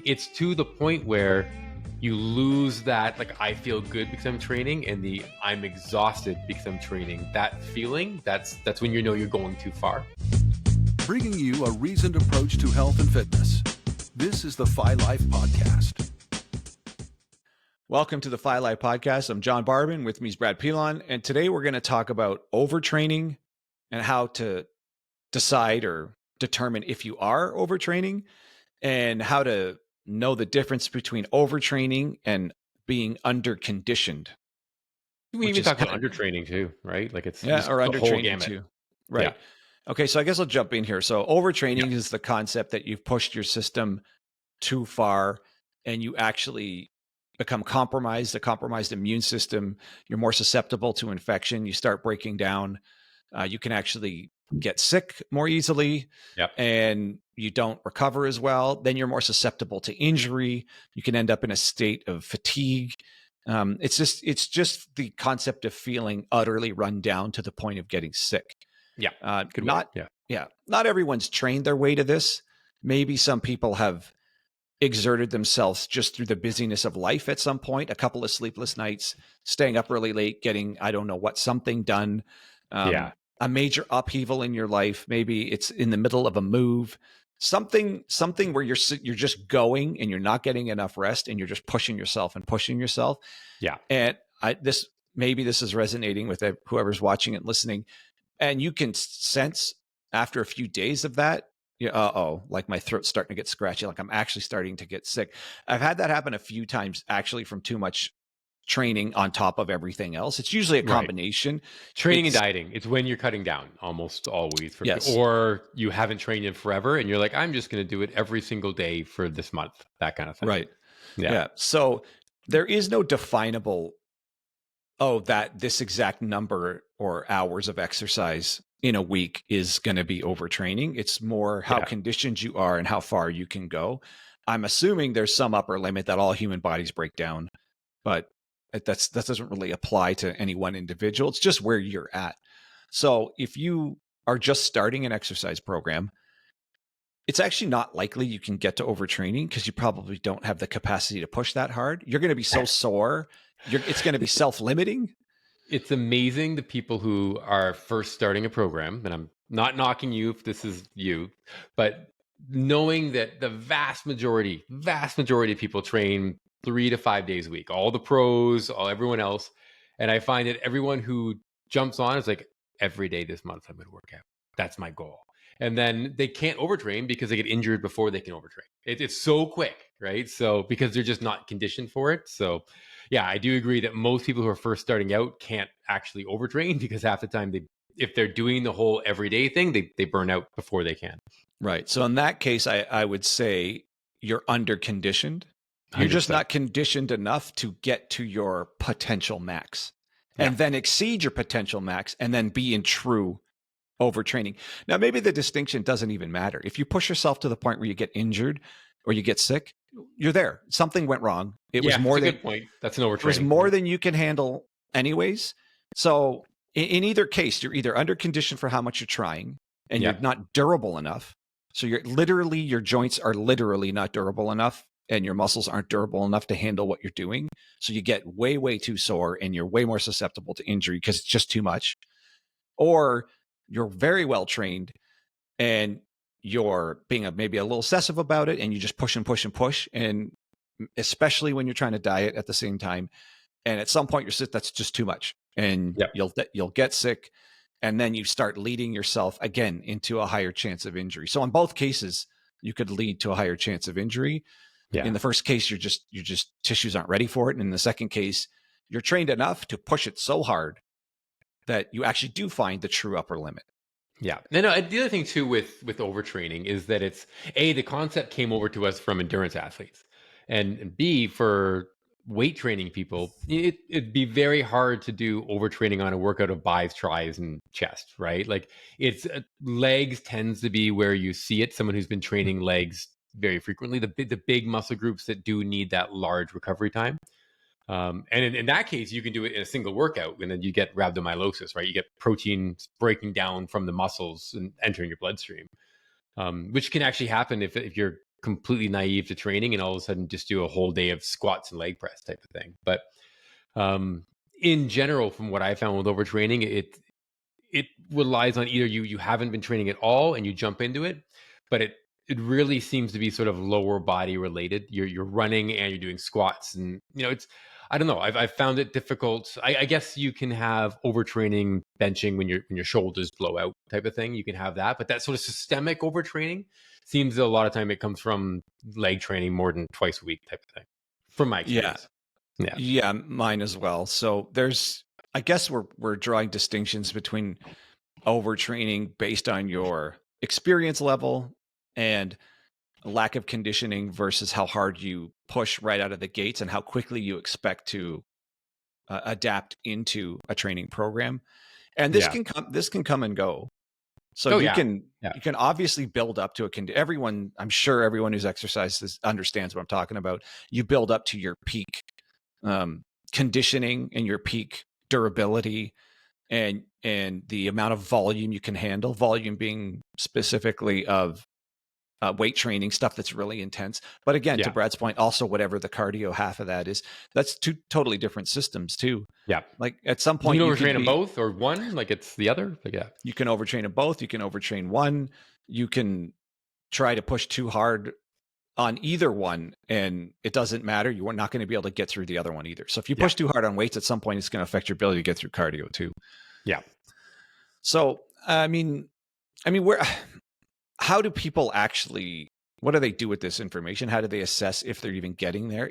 it's to the point where you lose that, like, I feel good because I'm training, and the I'm exhausted because I'm training. That feeling, that's when you know you're going too far. Bringing you a reasoned approach to health and fitness. This is the Phi Life Podcast. Welcome to the Phi Life Podcast. I'm John Barbin. With me is Brad Pilon. And today we're going to talk about overtraining and how to decide or determine if you are overtraining, and how to know the difference between overtraining and being underconditioned. We even talk about undertraining too, right? Like it's or undertraining too. Right. Yeah. Okay, so I guess I'll jump in here. So overtraining is the concept that you've pushed your system too far and you actually become compromised, a compromised immune system. You're more susceptible to infection. You start breaking down. You can actually get sick more easily, and you don't recover as well. Then you're more susceptible to injury. You can end up in a state of fatigue. It's just the concept of feeling utterly run down to the point of getting sick. Not everyone's trained their way to this. Maybe some people have exerted themselves just through the busyness of life at some point, a couple of sleepless nights, staying up really late, getting, I don't know what, something done. A major upheaval in your life. Maybe it's in the middle of a move, something where you're just going and you're not getting enough rest and you're just pushing yourself. Yeah. And this is resonating with whoever's watching and listening. And you can sense after a few days of that, like my throat's starting to get scratchy, like I'm actually starting to get sick. I've had that happen a few times actually from too much training on top of everything else. It's usually a combination. Right. Training and dieting. It's when you're cutting down almost always. Or you haven't trained in forever and you're like, I'm just going to do it every single day for this month, that kind of thing. Right. Yeah. So there is no definable, that this exact number or hours of exercise in a week is going to be overtraining. It's more how conditioned you are and how far you can go. I'm assuming there's some upper limit that all human bodies break down, but that doesn't really apply to any one individual. It's just where you're at. So if you are just starting an exercise program, it's actually not likely you can get to overtraining because you probably don't have the capacity to push that hard. You're going to be so sore. It's going to be self-limiting. It's amazing the people who are first starting a program, and I'm not knocking you if this is you, but knowing that the vast majority of people train 3 to 5 days a week, all the pros, everyone else. And I find that everyone who jumps on is like, every day this month I'm going to work out. That's my goal. And then they can't overtrain because they get injured before they can overtrain. It's so quick, right? So because they're just not conditioned for it. So yeah, I do agree that most people who are first starting out can't actually overtrain because half the time if they're doing the whole everyday thing, they burn out before they can. Right. So in that case, I would say you're under-conditioned. You're just not conditioned enough to get to your potential max and then exceed your potential max and then be in true overtraining. Now, maybe the distinction doesn't even matter. If you push yourself to the point where you get injured or you get sick, you're there. Something went wrong. It was more than, good point. That's an overtraining. It was more than you can handle anyways. So in either case, you're either under conditioned for how much you're trying and you're not durable enough. So your joints are literally not durable enough and your muscles aren't durable enough to handle what you're doing. So you get way, way too sore and you're way more susceptible to injury because it's just too much. Or you're very well trained and you're being maybe a little excessive about it and you just push and push and push. And especially when you're trying to diet at the same time. And at some point that's just too much and you'll get sick. And then you start leading yourself again into a higher chance of injury. So in both cases, you could lead to a higher chance of injury. Yeah. In the first case, you're just tissues aren't ready for it. And in the second case, you're trained enough to push it so hard that you actually do find the true upper limit. Yeah. No, the other thing too with overtraining is that it's the concept came over to us from endurance athletes, and B, for weight training people, it'd be very hard to do overtraining on a workout of bis, tris, and chest, right? Like it's legs tends to be where you see it. Someone who's been training legs very frequently, the big muscle groups that do need that large recovery time. And in that case, you can do it in a single workout, and then you get rhabdomyolysis, right? You get protein breaking down from the muscles and entering your bloodstream, which can actually happen if you're completely naive to training and all of a sudden just do a whole day of squats and leg press type of thing. But um, in general, from what I found with overtraining, it relies on either you haven't been training at all and you jump into it, but it really seems to be sort of lower body related. You're running and you're doing squats, and it's, I don't know. I've found it difficult. I guess you can have overtraining benching when your shoulders blow out type of thing. You can have that, but that sort of systemic overtraining seems a lot of time it comes from leg training more than twice a week type of thing, from my Yeah. experience. Yeah. Yeah, mine as well. So I guess we're drawing distinctions between overtraining based on your experience level and lack of conditioning versus how hard you push right out of the gates and how quickly you expect to adapt into a training program. And Yeah. this can come and go. So Oh you yeah. can Yeah. you can obviously build up to everyone, I'm sure everyone who's exercised understands what I'm talking about. You build up to your peak conditioning and your peak durability and the amount of volume you can handle, volume being specifically of weight training, stuff that's really intense. But again, to Yeah. Brad's point, also whatever the cardio half of that is, that's two totally different systems too. Yeah. Like at some You point can you overtrain could them be, both or one, like it's the other. Like, yeah. you can overtrain them both. You can overtrain one. You can try to push too hard on either one and it doesn't matter. You are not going to be able to get through the other one either. So if you push too hard on weights, at some point it's going to affect your ability to get through cardio too. Yeah. So, I mean, where, how do people actually, what do they do with this information? How do they assess if they're even getting there?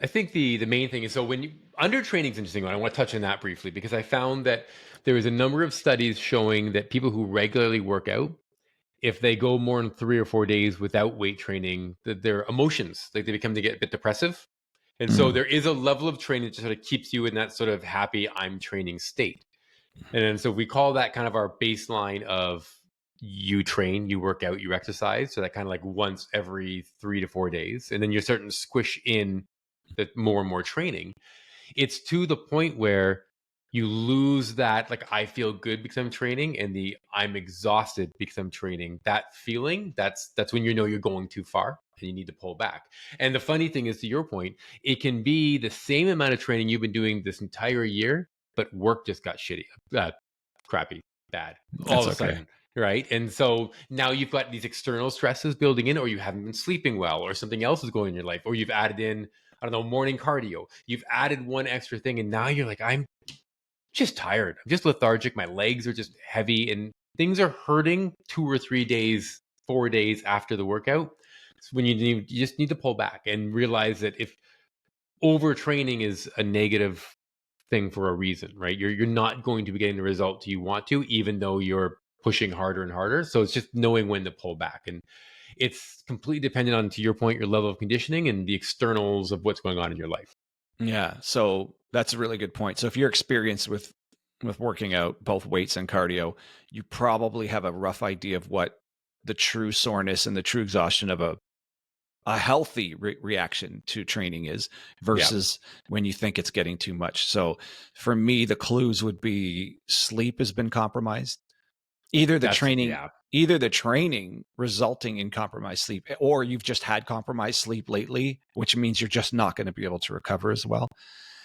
I think the main thing is, so when you undertraining is an interesting one. I want to touch on that briefly because I found that there is a number of studies showing that people who regularly work out, if they go more than 3 or 4 days without weight training, that their emotions, like they become to get a bit depressive. And so there is a level of training that just sort of keeps you in that sort of happy I'm training state. And then so we call that kind of our baseline of you train, you work out, you exercise. So that kind of like once every 3 to 4 days. And then you're starting to squish in the more and more training. It's to the point where you lose that, like, I feel good because I'm training, and the I'm exhausted because I'm training. That feeling, that's when you're going too far and you need to pull back. And the funny thing is, to your point, it can be the same amount of training you've been doing this entire year, but work just got shitty, crappy, bad all of a sudden. Right. And so now you've got these external stresses building in, or you haven't been sleeping well, or something else is going in your life, or you've added in, I don't know, morning cardio. You've added one extra thing, and now you're like, I'm just tired. I'm just lethargic. My legs are just heavy, and things are hurting 2 or 3 days, 4 days after the workout. It's when you just need to pull back and realize that if overtraining is a negative thing for a reason, right? You're not going to be getting the result you want to, even though you're pushing harder and harder. So it's just knowing when to pull back. And it's completely dependent on, to your point, your level of conditioning and the externals of what's going on in your life. Yeah. So that's a really good point. So if you're experienced with working out both weights and cardio, you probably have a rough idea of what the true soreness and the true exhaustion of a healthy reaction to training is versus when you think it's getting too much. So for me, the clues would be sleep has been compromised. Either the training resulting in compromised sleep, or you've just had compromised sleep lately, which means you're just not going to be able to recover as well.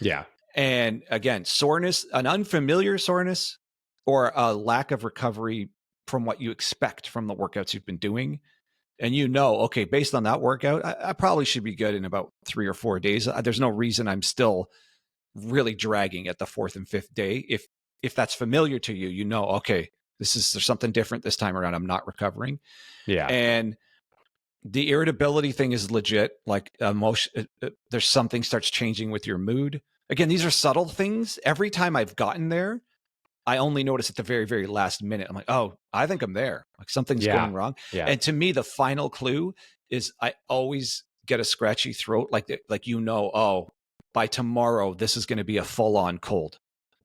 Yeah. And again, soreness, an unfamiliar soreness, or a lack of recovery from what you expect from the workouts you've been doing. And okay, based on that workout, I probably should be good in about 3 or 4 days. There's no reason I'm still really dragging at the 4th and 5th day. If that's familiar to you, okay, there's something different this time around. I'm not recovering. Yeah. And the irritability thing is legit. Like emotion, there's something starts changing with your mood. Again, these are subtle things. Every time I've gotten there, I only notice at the very, very last minute. I'm like, oh, I think I'm there. Like something's going wrong. Yeah. And to me, the final clue is I always get a scratchy throat. Like, oh, by tomorrow, this is going to be a full on cold.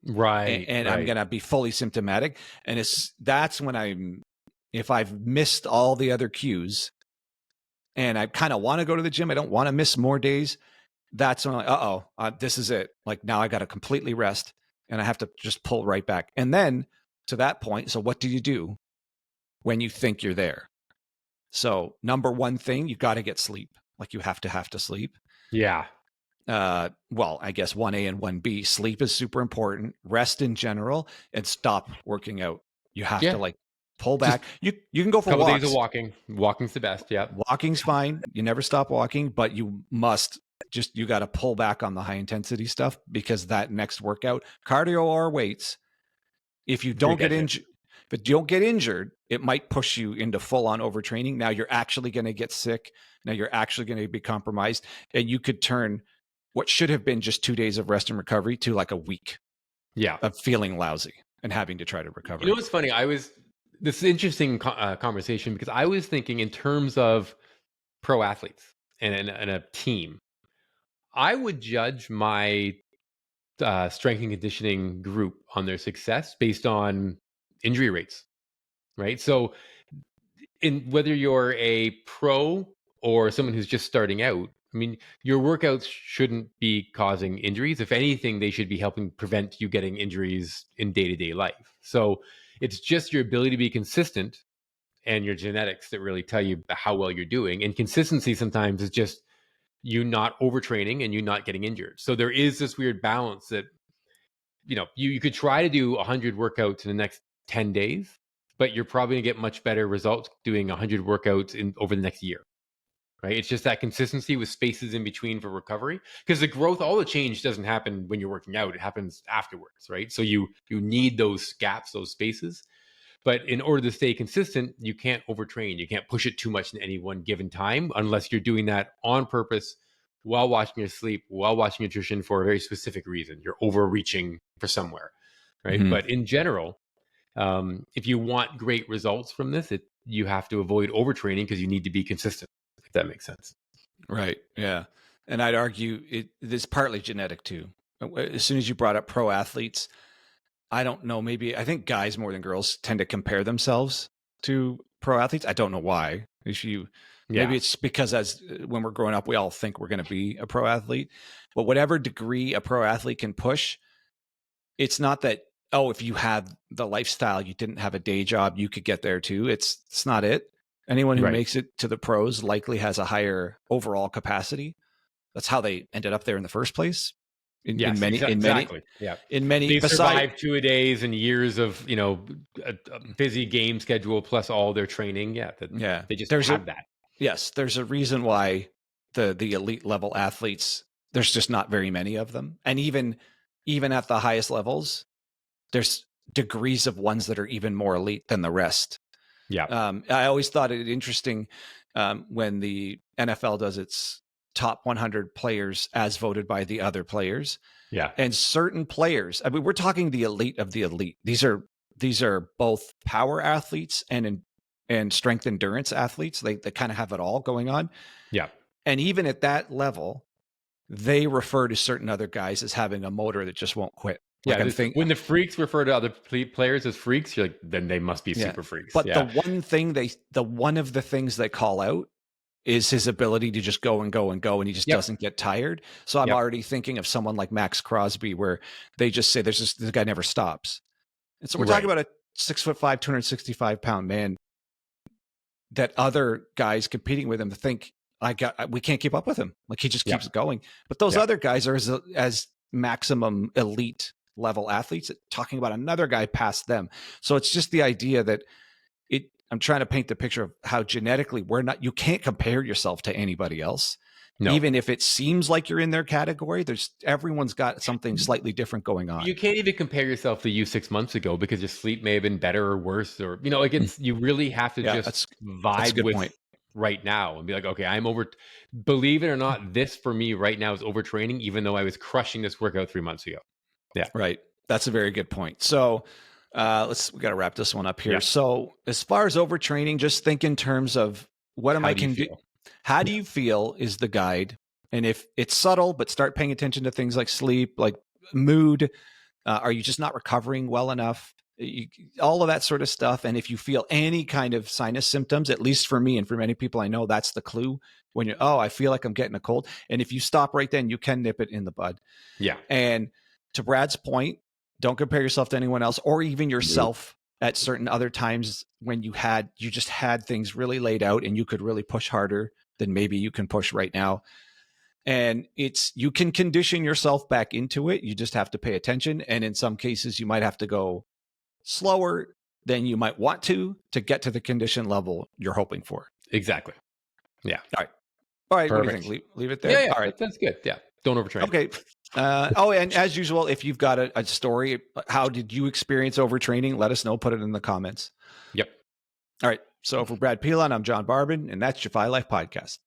Right. And I'm going to be fully symptomatic. And that's when if I've missed all the other cues and I kind of want to go to the gym, I don't want to miss more days. That's when I'm like, this is it. Like now I got to completely rest. And I have to just pull right back. And then to that point, so what do you do when you think you're there? So number one thing, you got to get sleep. Like you have to sleep. Yeah. Well, I guess 1A and 1B, sleep is super important, rest in general, and stop working out. You have Yeah. to like pull Just back. You can go a for couple days of walks. walking. Walking's the best. Yeah. Walking's fine. You never stop walking, but you must just, you got to pull back on the high intensity stuff, because that next workout, cardio or weights, if you don't get Forget it. injured, if you don't get injured, it might push you into full on overtraining. Now you're actually going to get sick. Now you're actually going to be compromised, and you could turn what should have been just 2 days of rest and recovery to like a week Yeah. of feeling lousy and having to try to recover. You know what's funny? This is interesting conversation, because I was thinking in terms of pro athletes and a team. I would judge my strength and conditioning group on their success based on injury rates, right? So, in whether you're a pro or someone who's just starting out, I mean, your workouts shouldn't be causing injuries. If anything, they should be helping prevent you getting injuries in day-to-day life. So, it's just your ability to be consistent and your genetics that really tell you how well you're doing. And consistency sometimes is just you not overtraining and you not getting injured. So there is this weird balance that, you could try to do 100 workouts in the next 10 days, but you're probably going to get much better results doing 100 workouts over the next year, right? It's just that consistency with spaces in between for recovery, because the growth, all the change doesn't happen when you're working out. It happens afterwards, right? So you need those gaps, those spaces. But in order to stay consistent, you can't overtrain. You can't push it too much in any one given time unless you're doing that on purpose while watching your sleep, while watching nutrition for a very specific reason. You're overreaching for somewhere, right? Mhm. But in general, if you want great results from this, you have to avoid overtraining because you need to be consistent, if that makes sense. Right. Yeah. And I'd argue it is partly genetic too. As soon as you brought up pro athletes, I don't know, maybe I think guys more than girls tend to compare themselves to pro athletes. I don't know why. Maybe Yeah, it's because as when we're growing up, we all think we're going to be a pro athlete. But whatever degree a pro athlete can push, it's not that, oh, if you had the lifestyle, you didn't have a day job, you could get there too. It's not it. Anyone who right. makes it to the pros likely has a higher overall capacity. That's how they ended up there in the first place. Yes, exactly. Yeah. In many, They beside, survive 2 days and years of, a busy game schedule plus all their training. Yeah. yeah, They just have that. yes, there's a reason why the elite level athletes, there's just not very many of them. And even at the highest levels, there's degrees of ones that are even more elite than the rest. Yeah. I always thought it interesting when the NFL does its top 100 players as voted by the other players, Yeah. and certain players. I mean, we're talking the elite of the elite. These are both power athletes and strength endurance athletes. They kind of have it all going on. Yeah. And even at that level, they refer to certain other guys as having a motor that just won't quit. Like Yeah. I'm thinking, When the freaks refer to other players as freaks, you're like, then they must be super freaks. but Yeah. the one of the things they call out is his ability to just go and go and go, and he just doesn't get tired. So I'm already thinking of someone like Max Crosby, where they just say this guy never stops. And so we're talking about a 6'5", 265-pound man that other guys competing with him think we can't keep up with him. Like he just keeps going. But those other guys are as maximum elite level athletes, talking about another guy past them. So it's just the idea that I'm trying to paint the picture of how genetically you can't compare yourself to anybody else. No. Even if it seems like you're in their category, everyone's got something slightly different going on. You can't even compare yourself to you 6 months ago because your sleep may have been better or worse, or you really have to just vibe with point. Right now and be like, okay, believe it or not, this for me right now is overtraining, even though I was crushing this workout 3 months ago. Yeah. Right. That's a very good point. So we got to wrap this one up here. Yeah. So as far as overtraining, just think in terms of how do you feel is the guide? And if it's subtle, but start paying attention to things like sleep, like mood, are you just not recovering well enough? All of that sort of stuff. And if you feel any kind of sinus symptoms, at least for me and for many people I know, that's the clue when I feel like I'm getting a cold. And if you stop right then, you can nip it in the bud. Yeah. And to Brad's point, don't compare yourself to anyone else or even yourself at certain other times when you just had things really laid out and you could really push harder than maybe you can push right now. And you can condition yourself back into it. You just have to pay attention. And in some cases, you might have to go slower than you might want to get to the condition level you're hoping for. Exactly. Yeah. All right. Perfect. What do you think? Leave it there. Yeah. All right. That's good. Yeah. Don't overtrain. Okay. And as usual, if you've got a story, how did you experience overtraining? Let us know. Put it in the comments. Yep. All right. So for Brad Pilon, I'm John Barbin, and that's your Fi Life Podcast.